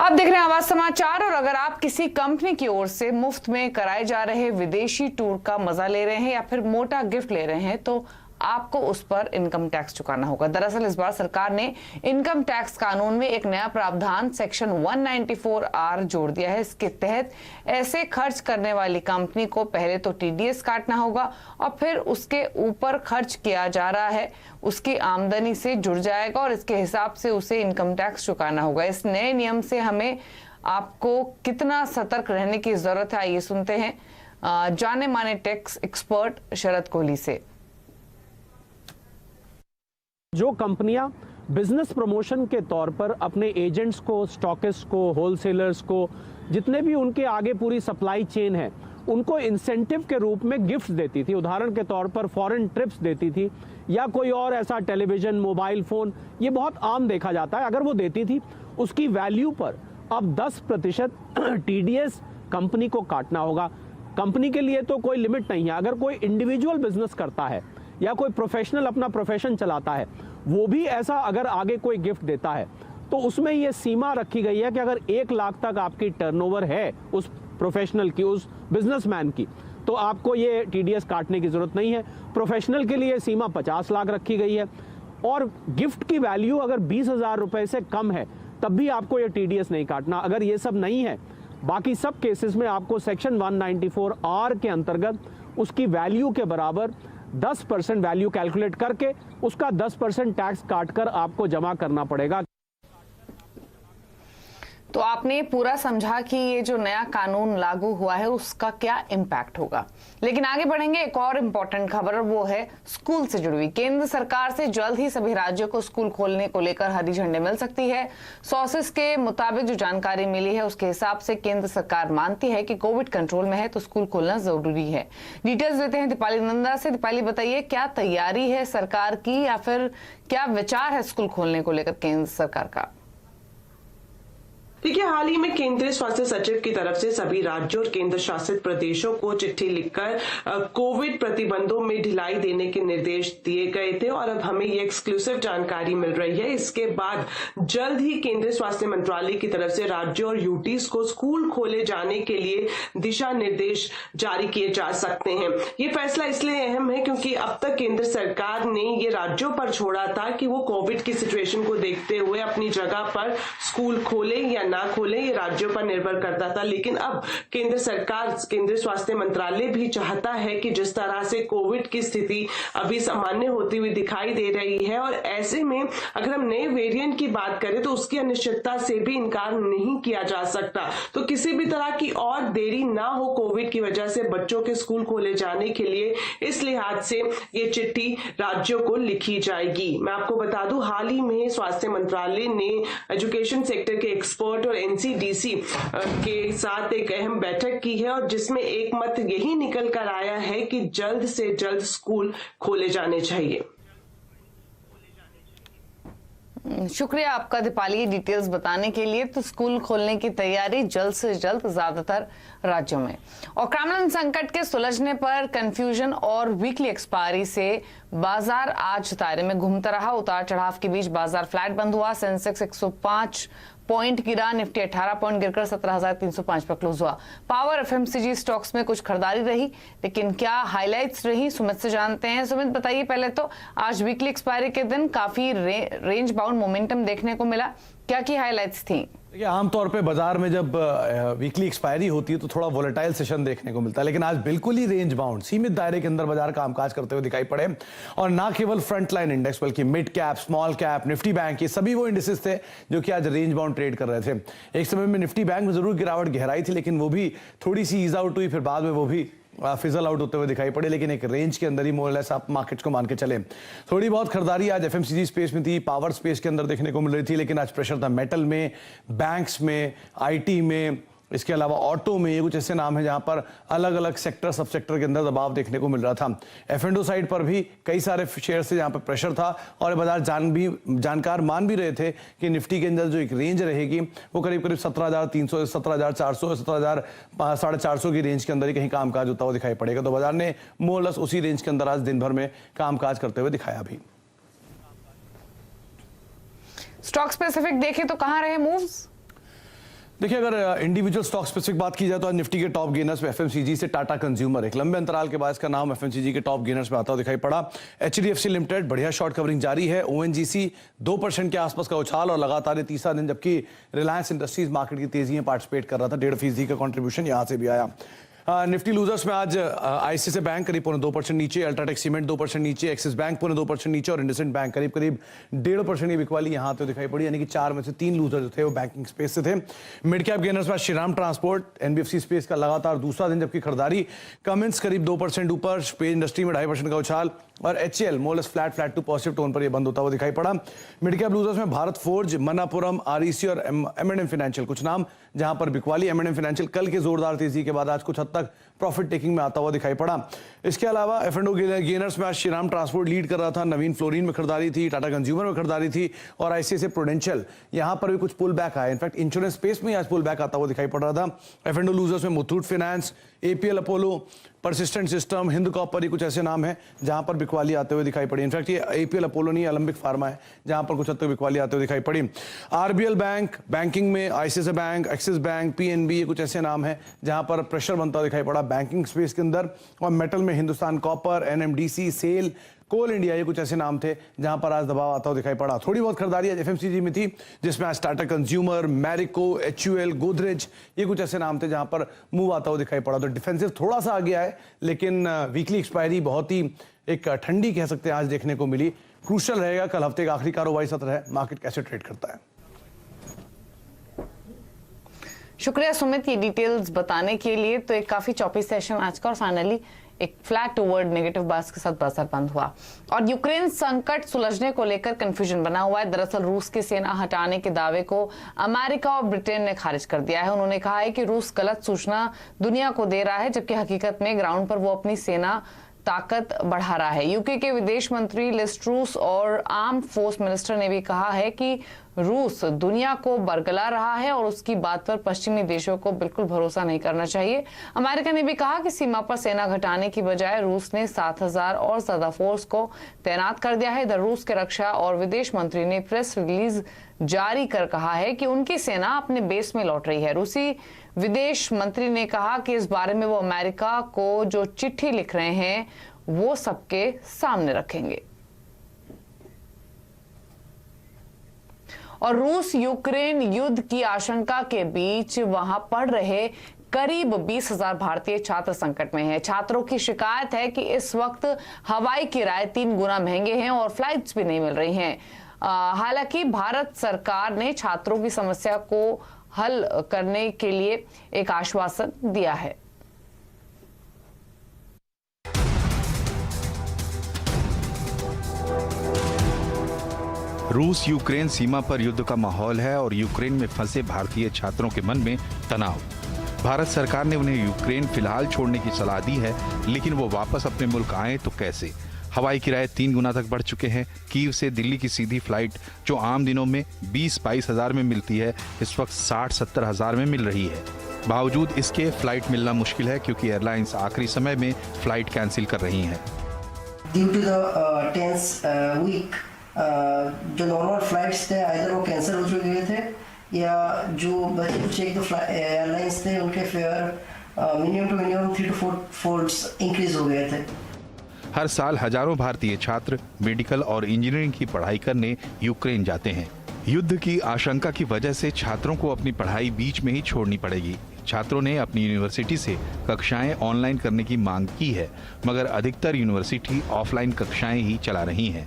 आप देख रहे हैं आवाज समाचार। और अगर आप किसी कंपनी की ओर से मुफ्त में कराए जा रहे विदेशी टूर का मजा ले रहे हैं या फिर मोटा गिफ्ट ले रहे हैं तो आपको उस पर इनकम टैक्स चुकाना होगा। दरअसल इस बार सरकार ने इनकम टैक्स कानून में एक नया प्रावधान सेक्शन 194R जोड़ दिया है। इसके तहत ऐसे खर्च करने वाली कंपनी को पहले तो टीडीएस काटना होगा और फिर उसके ऊपर खर्च किया जा रहा है उसकी आमदनी से जुड़ जाएगा और इसके हिसाब से उसे इनकम टैक्स चुकाना होगा। इस नए नियम से हमें आपको कितना सतर्क रहने की जरूरत है, आइए सुनते हैं जाने माने टैक्स एक्सपर्ट शरद कोहली से। जो कंपनियां बिजनेस प्रमोशन के तौर पर अपने एजेंट्स को, स्टॉकिस्ट को, होलसेलर्स को, जितने भी उनके आगे पूरी सप्लाई चेन है, उनको इंसेंटिव के रूप में गिफ्ट देती थी, उदाहरण के तौर पर फॉरेन ट्रिप्स देती थी या कोई और ऐसा टेलीविजन, मोबाइल फोन, ये बहुत आम देखा जाता है। अगर वो देती थी उसकी वैल्यू पर अब 10% टीडीएस कंपनी को काटना होगा। कंपनी के लिए तो कोई लिमिट नहीं है। अगर कोई इंडिविजुअल बिजनेस करता है या कोई प्रोफेशनल अपना प्रोफेशन चलाता है, वो भी ऐसा अगर आगे कोई गिफ्ट देता है तो उसमें ये सीमा रखी गई है कि अगर 1 लाख तक आपकी टर्नओवर है उस प्रोफेशनल की, उस बिजनेसमैन की, तो आपको ये टीडीएस काटने की जरूरत नहीं है। प्रोफेशनल के लिए सीमा 50 लाख रखी गई है और गिफ्ट की वैल्यू अगर 20,000 रुपए से कम है तब भी आपको ये टीडीएस नहीं काटना। अगर ये सब नहीं है, बाकी सब केसेस में आपको सेक्शन 194R के अंतर्गत उसकी वैल्यू के बराबर 10% वैल्यू कैलकुलेट करके उसका 10% टैक्स काटकर आपको जमा करना पड़ेगा। तो आपने पूरा समझा कि ये जो नया कानून लागू हुआ है उसका क्या इम्पैक्ट होगा। लेकिन आगे बढ़ेंगे, एक और इम्पोर्टेंट खबर वो है स्कूल से जुड़ी हुई। केंद्र सरकार से जल्द ही सभी राज्यों को स्कूल खोलने को लेकर हरी झंडी मिल सकती है। सोर्सेस के मुताबिक जो जानकारी मिली है उसके हिसाब से केंद्र सरकार मानती है कि कोविड कंट्रोल में है तो स्कूल खोलना जरूरी है। डिटेल्स देते हैं दीपाली नंदा से। दीपाली, बताइए क्या तैयारी है सरकार की या फिर क्या विचार है स्कूल खोलने को लेकर केंद्र सरकार का? देखिए, हाल ही में केंद्रीय स्वास्थ्य सचिव की तरफ से सभी राज्यों और केंद्र शासित प्रदेशों को चिट्ठी लिखकर कोविड प्रतिबंधों में ढिलाई देने के निर्देश दिए गए थे और अब हमें ये एक्सक्लूसिव जानकारी मिल रही है। इसके बाद जल्द ही केंद्रीय स्वास्थ्य मंत्रालय की तरफ से राज्यों और यूटीज को स्कूल खोले जाने के लिए दिशा निर्देश जारी किए जा सकते हैं। ये फैसला इसलिए अहम है क्योंकि अब तक केंद्र सरकार ने ये राज्यों पर छोड़ा था कि वो कोविड की सिचुएशन को देखते हुए अपनी जगह पर स्कूल खोले या ना खोले, ये राज्यों पर निर्भर करता था। लेकिन अब केंद्र सरकार, केंद्रीय स्वास्थ्य मंत्रालय भी चाहता है कि जिस तरह से कोविड की स्थिति अभी सामान्य होती हुई दिखाई दे रही है और ऐसे में अगर हम नए वेरिएंट की बात करें तो उसकी अनिश्चितता से भी इनकार नहीं किया जा सकता। तो किसी भी तरह की और देरी ना हो कोविड की वजह से बच्चों के स्कूल खोले जाने के लिए, इस लिहाज से ये चिट्ठी राज्यों को लिखी जाएगी। मैं आपको बता दूं, हाल ही में स्वास्थ्य मंत्रालय ने एजुकेशन सेक्टर के एक्सपर्ट और एनसीडीसी के साथ एक अहम बैठक की है और जिसमें एक मत यही निकल कर आया है कि जल्द से जल्द स्कूल खोले जाने चाहिए। शुक्रिया आपका दीपाली डिटेल्स बताने के लिए। तो स्कूल खोलने की तैयारी जल्द से जल्द ज्यादातर राज्यों में। और क्रामलन संकट के सुलझने पर कंफ्यूजन और वीकली एक्सपायरी से बाजार आज दायरे में घूमता रहा। उतार चढ़ाव के बीच बाजार फ्लैट बंद हुआ। सेंसेक्स 105 पॉइंट गिरा, निफ्टी 18 पॉइंट गिरकर 17,305 पर क्लोज हुआ। पावर एफएमसीजी स्टॉक्स में कुछ खरीदारी रही, लेकिन क्या हाइलाइट्स रही, सुमित से जानते हैं। सुमित, बताइए पहले तो आज वीकली एक्सपायरी के दिन काफी रेंज बाउंड मोमेंटम देखने को मिला, क्या की हाइलाइट्स थी? देखिए, आमतौर पे बाजार में जब वीकली एक्सपायरी होती है तो थोड़ा वोलेटाइल सेशन देखने को मिलता है, लेकिन आज बिल्कुल ही रेंज बाउंड सीमित दायरे के अंदर बाजार कामकाज करते हुए दिखाई पड़े। और ना केवल फ्रंट लाइन इंडेक्स बल्कि mid cap, small cap, Nifty bank, ये सभी वो इंडेक्सेस थे जो कि आज रेंज बाउंड ट्रेड कर रहे थे। एक समय में निफ्टी बैंक में जरूर गिरावट गहराई थी, लेकिन वो भी थोड़ी सी ईज आउट हुई, फिर बाद में वो भी फिजल आउट होते हुए दिखाई पड़े, लेकिन एक रेंज के अंदर ही मोरलेस आप मार्केट्स को मान के चले। थोड़ी बहुत खरीदारी आज एफएमसीजी स्पेस में थी, पावर स्पेस के अंदर देखने को मिल रही थी, लेकिन आज प्रेशर था मेटल में, बैंक्स में, आईटी में, इसके अलावा ऑटो में। ये कुछ ऐसे नाम है जहां पर अलग अलग सेक्टर, सब सेक्टर के अंदर दबाव देखने को मिल रहा था। एफ&ओ साइड पर भी कई सारे शेयर से जहां पर प्रेशर था और बाजार जानकार मान भी रहे थे कि निफ्टी के अंदर जो एक रेंज रहेगी वो करीब करीब 17,300, 17,400, 17,450 की रेंज के अंदर ही कहीं कामकाज होता हुआ दिखाई पड़ेगा। तो बाजार ने मोरलेस उसी रेंज के अंदर आज दिन भर में कामकाज करते हुए दिखाया। भी स्टॉक स्पेसिफिक देखें तो कहां रहे मूव्स? देखिए, अगर इंडिविजुअल स्टॉक स्पेसिफिक बात की जाए तो आज निफ्टी के टॉप गेनर्स में एफएमसीजी से टाटा कंज्यूमर एक लंबे अंतराल के बाद इसका नाम एफएमसीजी के टॉप गेनर्स में आता हुआ दिखाई पड़ा। एचडीएफसी लिमिटेड बढ़िया शॉर्ट कवरिंग जारी है। ओएनजीसी 2% के आसपास का उछाल और लगातार तीसरा दिन, जबकि रिलायंस इंडस्ट्रीज मार्केट की तेजी में पार्टिसिपेट कर रहा था। 1.5% का कंट्रीब्यूशन यहां से भी आया। निफ्टी लूजर्स में आज आईसीआईसीआई बैंक करीब 2% नीचे, अल्ट्राटेक सीमेंट 2% नीचे, एक्सिस बैंक 2% नीचे और इंडसइंड बैंक करीब 1.5% की बिकवाली यहां तो दिखाई पड़ी। यानी कि 4 में से 3 लूजर जो थे वो बैंकिंग स्पेस से थे। मिड कैप गेनर्स में श्रीराम ट्रांसपोर्ट एनबीएफसी स्पेस का लगातार दूसरा दिन, जबकि खरीदारी कमिंस करीब 2% ऊपर, स्पेस इंडस्ट्री में 2.5% का उछाल और एचएल मोलस फ्लैट टू पॉजिटिव टोन पर यह बंद होता हुआ दिखाई पड़ा। मिड कैप लूजर्स में भारत फोर्ज, मनापुरम, आरईसी और एम&एम फाइनेंशियल कुछ नाम जहां पर बिकवाली। एम&एम फाइनेंशियल कल के जोरदार तेजी के बाद आज कुछ हद तक प्रॉफिट टेकिंग में आता हुआ दिखाई पड़ा। इसके अलावा एफ&ओ गेनर्स में आज श्रीराम ट्रांसपोर्ट लीड कर रहा था। नवीन फ्लोरिन में खरीदारी थी, टाटा कंज्यूमर में खरीदारी थी और आईसीआईसीआई प्रूडेंशियल यहां पर भी कुछ पुल बैक आया। इनफैक्ट इंश्योरेंस स्पेस में आज पुल बैक आता हुआ दिखाई पड़ रहा था। एफ&ओ लूजर्स में Muthoot finance, APL Apollo, persistent system, Hind copper, ये कुछ ऐसे नाम हैं जहां पर बिकवाली आते हुए दिखाई पड़ी। इनफैक्ट ये एपीएल अपोलो नहीं, अलंबिक फार्मा है जहां पर कुछ हद तक बिकवाली आते हुए दिखाई पड़ी। आरबीएल बैंक बैंकिंग में, ICICI bank, axis bank, PNB, ये कुछ ऐसे नाम हैं जहां पर प्रेशर बनता दिखाई पड़ा बैंकिंग स्पेस के अंदर। और मेटल में हिंदुस्तान कॉपर, एनएमडीसी, सेल, कोल इंडिया, ये कुछ ऐसे नाम थे जहां पर आज दबाव आता हुआ दिखाई पड़ा। थोड़ी बहुत खरीदारी आज एफएमसीजी में थी, जिसमें आज टाटा कंज्यूमर, मैरिको, एचयूएल, गोदरेज, ये कुछ ऐसे नाम थे जहां पर मूव आता हुआ दिखाई पड़ा। तो डिफेंसिव थोड़ा सा आ गया है, लेकिन वीकली एक्सपायरी बहुत ही एक ठंडी कह सकते हैं आज देखने को मिली। क्रूशल रहेगा कल हफ्ते का आखिरी कारोबारी सत्र है, मार्केट कैसे ट्रेड करता है। शुक्रिया सुमित, ये डिटेल्स बताने के लिए। तो एक काफी चौपी सेशन आज का और फाइनली एक फ्लैट टूवर्ड नेगेटिव बास के साथ बाजार बंद हुआ। और यूक्रेन संकट सुलझने को लेकर कंफ्यूजन बना हुआ है। दरअसल रूस की सेना हटाने के दावे को अमेरिका और ब्रिटेन ने खारिज कर दिया है। उन्होंने कहा है कि रूस गलत सूचना दुनिया को दे रहा है, जबकि हकीकत में ग्राउंड पर वो अपनी सेना ताकत बढ़ा रहा है। यूके के विदेश मंत्री लिज ट्रूस और आर्म्ड फोर्स मिनिस्टर ने भी कहा है कि रूस दुनिया को बरगला रहा है और उसकी बात पर पश्चिमी देशों को बिल्कुल भरोसा नहीं करना चाहिए। अमेरिका ने भी कहा कि सीमा पर सेना घटाने की बजाय रूस ने 7,000 और ज्यादा फोर्स को तैनात कर दिया है। इधर रूस के रक्षा और विदेश मंत्री ने प्रेस रिलीज जारी कर कहा है कि उनकी सेना अपने बेस में लौट रही है। रूसी विदेश मंत्री ने कहा कि इस बारे में वो अमेरिका को जो चिट्ठी लिख रहे हैं वो सबके सामने रखेंगे। और रूस यूक्रेन युद्ध की आशंका के बीच वहां पढ़ रहे करीब 20,000 भारतीय छात्र संकट में हैं। छात्रों की शिकायत है कि इस वक्त हवाई किराए 3 गुना महंगे हैं और फ्लाइट्स भी नहीं मिल रही हैं। हालांकि भारत सरकार ने छात्रों की समस्या को हल करने के लिए एक आश्वासन दिया है। रूस यूक्रेन सीमा पर युद्ध का माहौल है और यूक्रेन में फंसे भारतीय छात्रों के मन में तनाव। भारत सरकार ने उन्हें यूक्रेन फिलहाल छोड़ने की सलाह दी है, लेकिन वो वापस अपने मुल्क आए तो कैसे। हवाई किराए 3 गुना तक बढ़ चुके हैं। कीव से दिल्ली की सीधी फ्लाइट जो आम दिनों में 20-22 हजार में मिलती है, इस वक्त 60-70 हजार में मिल रही है। बावजूद इसके फ्लाइट मिलना मुश्किल है क्योंकि एयरलाइंस आखिरी समय में फ्लाइट कैंसिल कर रही हैं। Due to the tense week जो नॉर्मल फ्लाइट्स थे आइदर वो कैंसिल हो चुके थे या जो बचे कुछ एक दो एयरलाइंस थे उनके fare minimum to minimum 3 to 4 folds increase हो गए थे। हर साल हजारों भारतीय छात्र मेडिकल और इंजीनियरिंग की पढ़ाई करने यूक्रेन जाते हैं। युद्ध की आशंका की वजह से छात्रों को अपनी पढ़ाई बीच में ही छोड़नी पड़ेगी। छात्रों ने अपनी यूनिवर्सिटी से कक्षाएं ऑनलाइन करने की मांग की है, मगर अधिकतर यूनिवर्सिटी ऑफलाइन कक्षाएं ही चला रही हैं।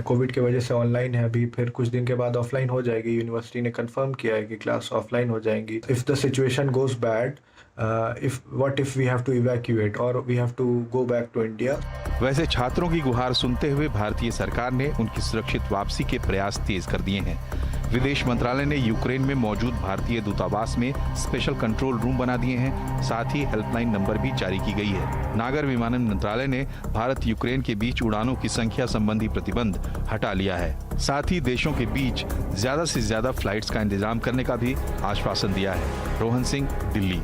कोविड की वजह से ऑनलाइन है अभी, फिर कुछ दिन के बाद ऑफलाइन हो जाएगी। यूनिवर्सिटी ने कंफर्म किया है कि क्लास ऑफलाइन हो जाएंगी। If the situation goes bad, if we have to evacuate or we have to go back to India। वैसे छात्रों की गुहार सुनते हुए भारतीय सरकार ने उनकी सुरक्षित वापसी के प्रयास तेज कर दिए हैं। विदेश मंत्रालय ने यूक्रेन में मौजूद भारतीय दूतावास में स्पेशल कंट्रोल रूम बना दिए हैं। साथ ही हेल्पलाइन नंबर भी जारी की गई है। नागर विमानन मंत्रालय ने भारत यूक्रेन के बीच उड़ानों की संख्या संबंधी प्रतिबंध हटा लिया है। साथ ही देशों के बीच ज्यादा से ज्यादा फ्लाइट्स का इंतजाम करने का भी आश्वासन दिया है। रोहन सिंह, दिल्ली।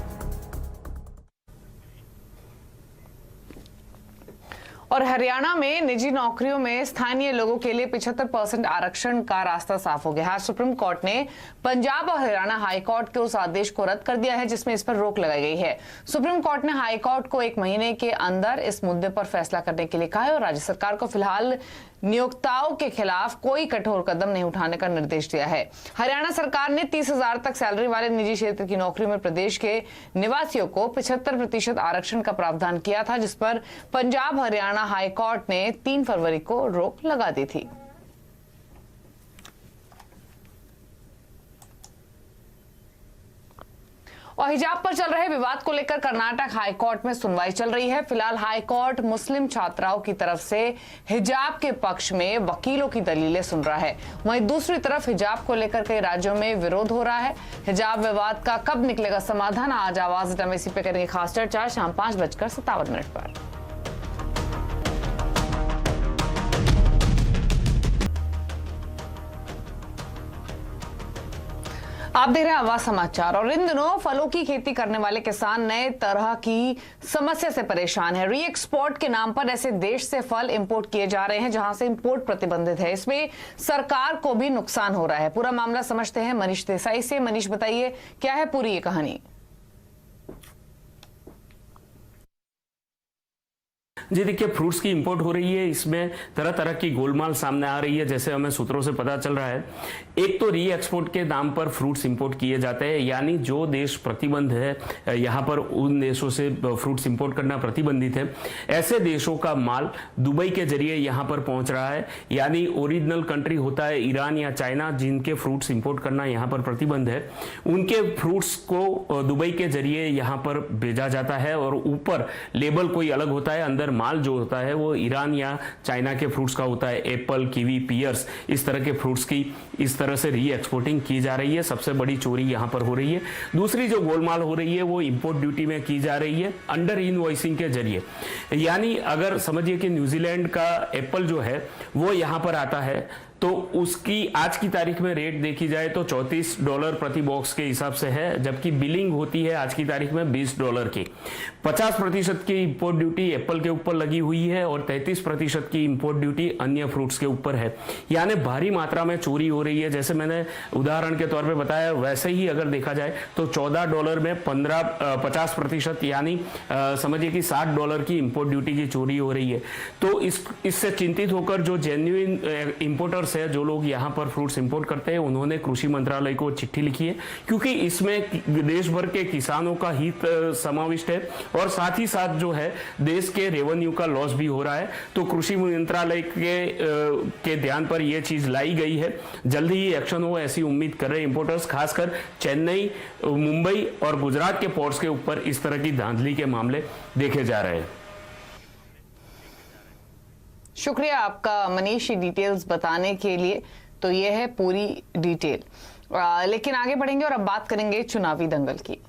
और हरियाणा में निजी नौकरियों में स्थानीय लोगों के लिए 75% आरक्षण का रास्ता साफ हो गया है। सुप्रीम कोर्ट ने पंजाब और हरियाणा हाई कोर्ट के उस आदेश को रद्द कर दिया है जिसमें इस पर रोक लगाई गई है। सुप्रीम कोर्ट ने हाई कोर्ट को 1 महीने के अंदर इस मुद्दे पर फैसला करने के लिए कहा है और राज्य सरकार को फिलहाल नियोक्ताओं के खिलाफ कोई कठोर कदम नहीं उठाने का निर्देश दिया है। हरियाणा सरकार ने 30,000 तक सैलरी वाले निजी क्षेत्र की नौकरियों में प्रदेश के निवासियों को 75% आरक्षण का प्रावधान किया था, जिस पर पंजाब हरियाणा हाई कोर्ट ने 3 फरवरी को रोक लगा दी थी। और हिजाब पर चल रहे विवाद को लेकर कर्नाटक हाई कोर्ट में सुनवाई चल रही है। फिलहाल हाई कोर्ट मुस्लिम छात्राओं की तरफ से हिजाब के पक्ष में वकीलों की दलीलें सुन रहा है। वहीं दूसरी तरफ हिजाब को लेकर कई राज्यों में विरोध हो रहा है। हिजाब विवाद का कब निकलेगा समाधान, आज आवाज इसी पे करेंगे खास चर्चा शाम 5:57 पर। आप देख रहे हैं आवाज समाचार। और इन दिनों फलों की खेती करने वाले किसान नए तरह की समस्या से परेशान है। री एक्सपोर्ट के नाम पर ऐसे देश से फल इंपोर्ट किए जा रहे हैं जहां से इंपोर्ट प्रतिबंधित है। इसमें सरकार को भी नुकसान हो रहा है। पूरा मामला समझते हैं मनीष देसाई से। मनीष, बताइए क्या है पूरी ये कहानी? जी देखिए, फ्रूट्स की इंपोर्ट हो रही है, इसमें तरह तरह की गोलमाल सामने आ रही है। जैसे हमें सूत्रों से पता चल रहा है, एक तो री एक्सपोर्ट के नाम पर फ्रूट्स इंपोर्ट किए जाते हैं, यानी जो देश प्रतिबंध है यहाँ पर उन देशों से फ्रूट्स इंपोर्ट करना प्रतिबंधित है, ऐसे देशों का माल दुबई के जरिए यहाँ पर पहुंच रहा है। यानी ओरिजिनल कंट्री होता है ईरान या चाइना, जिनके फ्रूट्स इंपोर्ट करना यहाँ पर प्रतिबंध है, उनके फ्रूट्स को दुबई के जरिए यहाँ पर भेजा जाता है और ऊपर लेबल कोई अलग होता है, अंदर माल जो होता है वो ईरान या चाइना के फ्रूट्स का होता है। एप्पल, कीवी, पियर्स, इस तरह के फ्रूट्स की इस तरह से री एक्सपोर्टिंग की जा रही है। सबसे बड़ी चोरी यहां पर हो रही है। दूसरी जो गोलमाल हो रही है वो इंपोर्ट ड्यूटी में की जा रही है अंडर इनवॉइसिंग के जरिए। यानी अगर समझिए कि न्यूजीलैंड का एप्पल जो है वो यहां पर आता है तो उसकी आज की तारीख में रेट देखी जाए तो $34 प्रति बॉक्स के हिसाब से है, जबकि बिलिंग होती है आज की तारीख में $20 की। 50% की इंपोर्ट ड्यूटी एप्पल के ऊपर लगी हुई है और 33% की इंपोर्ट ड्यूटी अन्य फ्रूट्स के ऊपर है। यानी भारी मात्रा में चोरी हो रही है। जैसे मैंने उदाहरण के तौर पे बताया, वैसे ही अगर देखा जाए तो $14 में 50% यानी समझिए कि $60 की इंपोर्ट ड्यूटी की चोरी हो रही है। तो इससे चिंतित होकर जो जेन्युइन इंपोर्टर्स है, जो लोग यहाँ पर फ्रूट्स इंपोर्ट करते हैं, उन्होंने कृषि मंत्रालय को चिट्ठी लिखी है, क्योंकि इसमें देश भर के किसानों का हित समाविष्ट है और साथ ही साथ जो है देश के रेवेन्यू का लॉस भी हो रहा है। तो कृषि मंत्रालय के ध्यान पर यह चीज लाई गई है। जल्दी ही एक्शन हो ऐसी उम्मीद कर रहे हैं इंपोर्टर्स। खासकर चेन्नई, मुंबई और गुजरात के पोर्ट्स के ऊपर इस तरह की धांधली के मामले देखे जा रहे हैं। शुक्रिया आपका मनीष, डिटेल्स बताने के लिए। तो ये है पूरी डिटेल। लेकिन आगे बढ़ेंगे और अब बात करेंगे चुनावी दंगल की।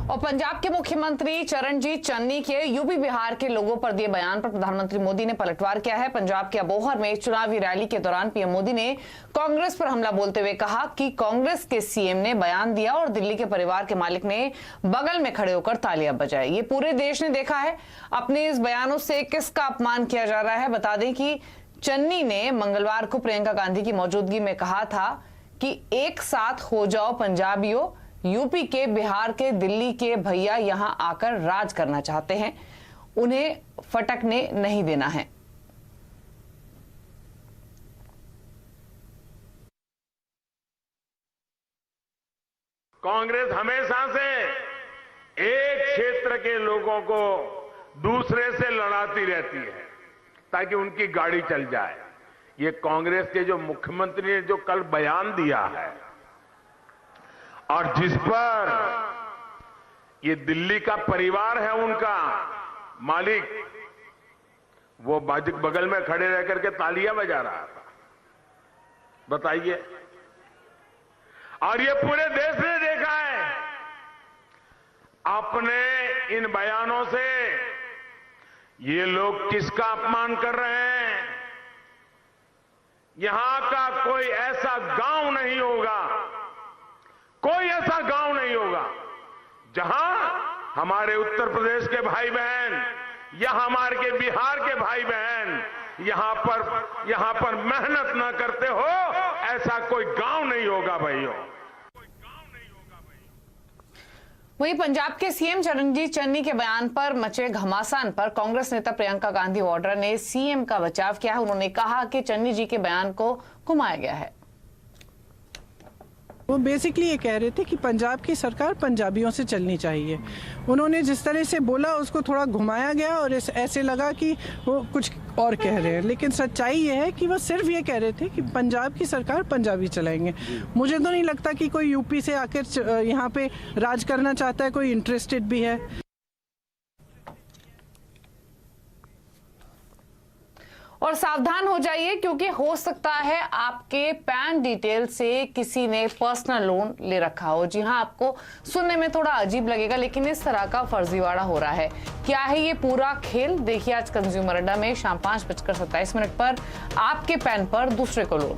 और पंजाब के मुख्यमंत्री चरणजीत चन्नी के यूपी बिहार के लोगों पर दिए बयान पर प्रधानमंत्री मोदी ने पलटवार किया है। पंजाब के अबोहर में चुनावी रैली के दौरान पीएम मोदी ने कांग्रेस पर हमला बोलते हुए कहा कि कांग्रेस के सीएम ने बयान दिया और दिल्ली के परिवार के मालिक ने बगल में खड़े होकर तालियां बजाई। ये पूरे देश ने देखा है। अपने इस बयानों से किसका अपमान किया जा रहा है? बता दें कि चन्नी ने मंगलवार को प्रियंका गांधी की मौजूदगी में कहा था कि एक साथ हो जाओ पंजाबियों, यूपी के, बिहार के, दिल्ली के भैया यहां आकर राज करना चाहते हैं, उन्हें फटकने नहीं देना है। कांग्रेस हमेशा से एक क्षेत्र के लोगों को दूसरे से लड़ाती रहती है ताकि उनकी गाड़ी चल जाए। ये कांग्रेस के जो मुख्यमंत्री ने जो कल बयान दिया है और जिस पर ये दिल्ली का परिवार है उनका मालिक, वो बगल में खड़े रह करके तालियां बजा रहा था, बताइए। और ये पूरे देश ने देखा है। अपने इन बयानों से ये लोग किसका अपमान कर रहे हैं? यहां का कोई ऐसा गांव नहीं होगा, कोई ऐसा गांव नहीं होगा जहां हमारे उत्तर प्रदेश के भाई बहन या हमारे के बिहार के भाई बहन यहां पर मेहनत ना करते हो, ऐसा कोई गांव नहीं होगा भाइयों। वहीं पंजाब के सीएम चरणजीत चन्नी के बयान पर मचे घमासान पर कांग्रेस नेता प्रियंका गांधी वाड्रा ने सीएम का बचाव किया है। उन्होंने कहा कि चन्नी जी के बयान को घुमाया गया है। वो बेसिकली ये कह रहे थे कि पंजाब की सरकार पंजाबियों से चलनी चाहिए। उन्होंने जिस तरह से बोला उसको थोड़ा घुमाया गया और ऐसे लगा कि वो कुछ और कह रहे हैं, लेकिन सच्चाई ये है कि वो सिर्फ ये कह रहे थे कि पंजाब की सरकार पंजाबी चलाएंगे। मुझे तो नहीं लगता कि कोई यूपी से आकर यहाँ पे राज करना चाहता है, कोई इंटरेस्टेड भी है। और सावधान हो जाइए, क्योंकि हो सकता है आपके पैन डिटेल से किसी ने पर्सनल लोन ले रखा हो। जी हां, आपको सुनने में थोड़ा अजीब लगेगा, लेकिन इस तरह का फर्जीवाड़ा हो रहा है। क्या है ये पूरा खेल? देखिए आज कंज्यूमर अड्डा में शाम 5:27 पर आपके पैन पर दूसरे को लोन।